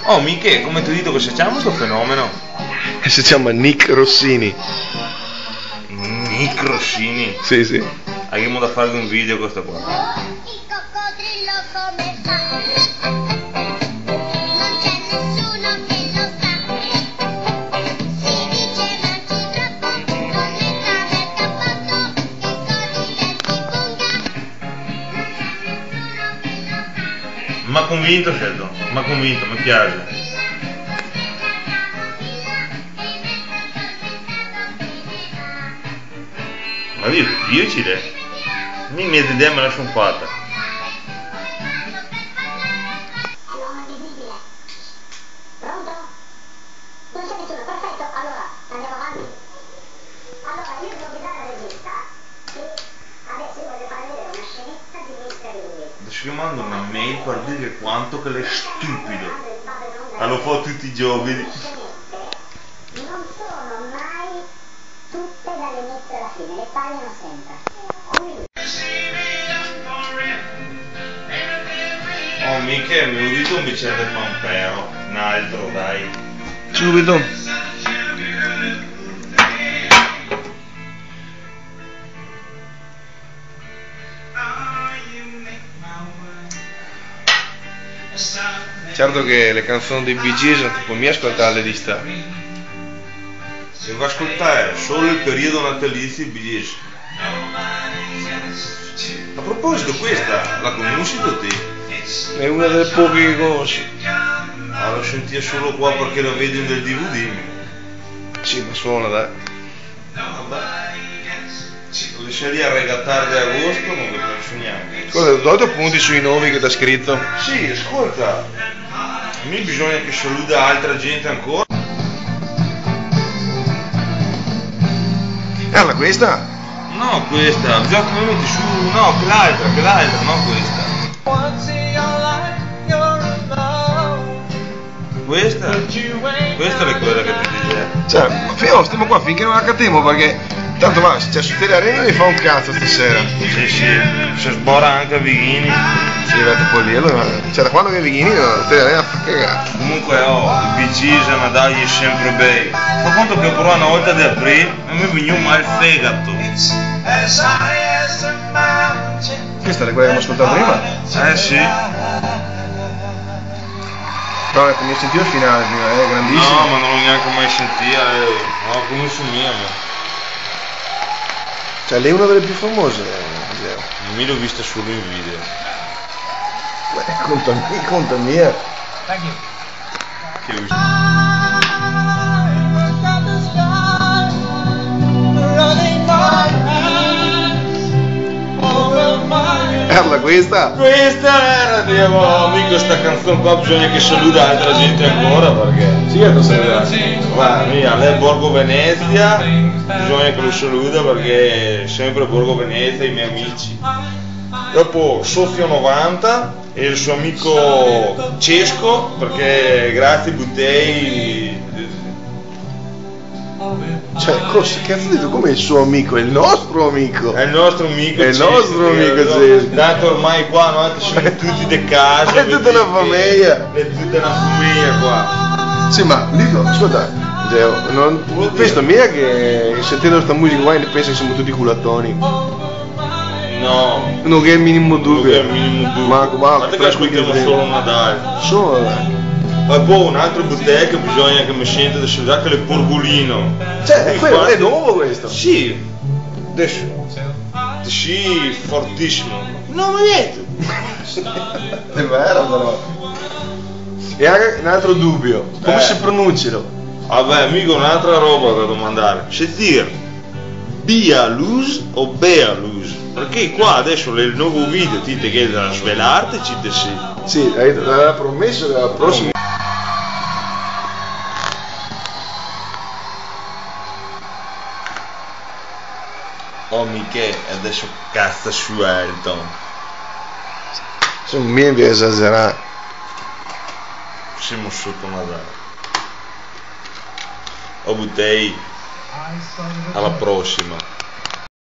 Oh, Miche, come ti ho detto che si chiama questo fenomeno? E si chiama Nick Rossini. Nick Rossini? Sì, sì. Abbiamo da fare un video questo qua. Il coccodrillo come fa? Non c'è nessuno che lo sa. Si dice mangi troppo, con l'entra nel cappotto, e corri del punga. Non c'è nessuno che lo sa. M'ha convinto, Sheldon, m'ha convinto, mi piace. Ma difficile. Mi mette idea me la sono fatta. L'uomo invisibile. Pronto? Non c'è nessuno, perfetto. Allora, andiamo avanti. Allora, io devo guidare la regista che adesso voglio fare vedere una scenetta di Mr. Louis. Adesso io mando una mail per dire quanto che lei è stupido. Ma lo fa tutti i giorni. Le scenette non sono mai tutte dall'inizio alla fine, le tagliano sempre. Quindi, Oh, Miche, mi ho detto un bicchiere del pampero. Un altro, dai. Subito. Certo che le canzoni dei Bee Gees non ti puoi mica ascoltarle di sta. Devo ascoltare solo il periodo natalizio Bee Gees. A proposito, questa la conosci tu te? È una delle poche che conosci. Ah, l'ho sentita solo qua perché la vedi nel DVD. Sì, ma suona, dai. Vabbè. Lo lascerei a regattare di agosto, non lo penso neanche. Scusa, dove appunti sui nomi che ti ha scritto? Sì, ascolta. A me bisogna che saluta altra gente ancora. Alla questa? No, questa, bisogna che mi metti su. No, che l'altra, no questa. Questa è quella che ti dice. Cioè, ma stiamo qua finché non accattiamo perché tanto va, cioè su Telearena mi fa un cazzo stasera. Sì, se sbora anche a Vighini. Sì, vado poi lì, allora, cioè da quando che Vighini Telearena fa cagare. Comunque il Bee Gees è una dagli sempre bei. Fa conto che però una volta di aprire e mi veniva mal il fegato. Questa è quella che abbiamo ascoltato prima? Sì. No, ecco, mi sentivo il finale prima, è grandissimo. No, ma non l'ho neanche mai sentita, no, come su mia. Cioè, lei è una delle più famose, Geo. Mi l'ho vista solo in video. Beh, conta mia. Che ho visto. Parla questa? Questa era, Dio, amico, sta canzone qua bisogna che saluta altra gente ancora perché. Sì, lo saluta. Guarda, mia, lei è Borgo Venezia, bisogna che lo saluta perché è sempre Borgo Venezia, i miei amici. Dopo Sofio 90 e il suo amico Cesco perché grazie Buttei. Cioè, cosa cazzo dico? Come il suo amico? È il nostro amico! È il nostro amico È il Cesco, nostro amico Cesco. tanto ormai qua noi siamo tutti de casa. È tutta una famiglia. È tutta una famiglia qua. Sì, ma dillo, ascolta, Geo, questa mia che sentendo questa musica qua pensa che siamo tutti culattoni. No. Non che è il minimo dubbio. Non che è il minimo dubbio. Ma guarda che ascoltiamo solo Nadal. Solo. E poi un altro bottega che bisogna che mi sento da salutare che è il Porgolino. Cioè, quello è nuovo questo? Sì. Adesso. Sì, fortissimo. No, ma niente. È vero però. E anche un altro dubbio, come si pronunciano? Vabbè, mica un'altra roba da domandare. Se dire Bealuz o Bealuz? Perché qua adesso nel nuovo video ti che da svelarti ci te sì. Sì, aveva promesso che la prossima. Oh Miche, adesso cazzo su Elton. Sono miei vi esagerare. Siamo sotto Natale. Oh Buttei, alla prossima.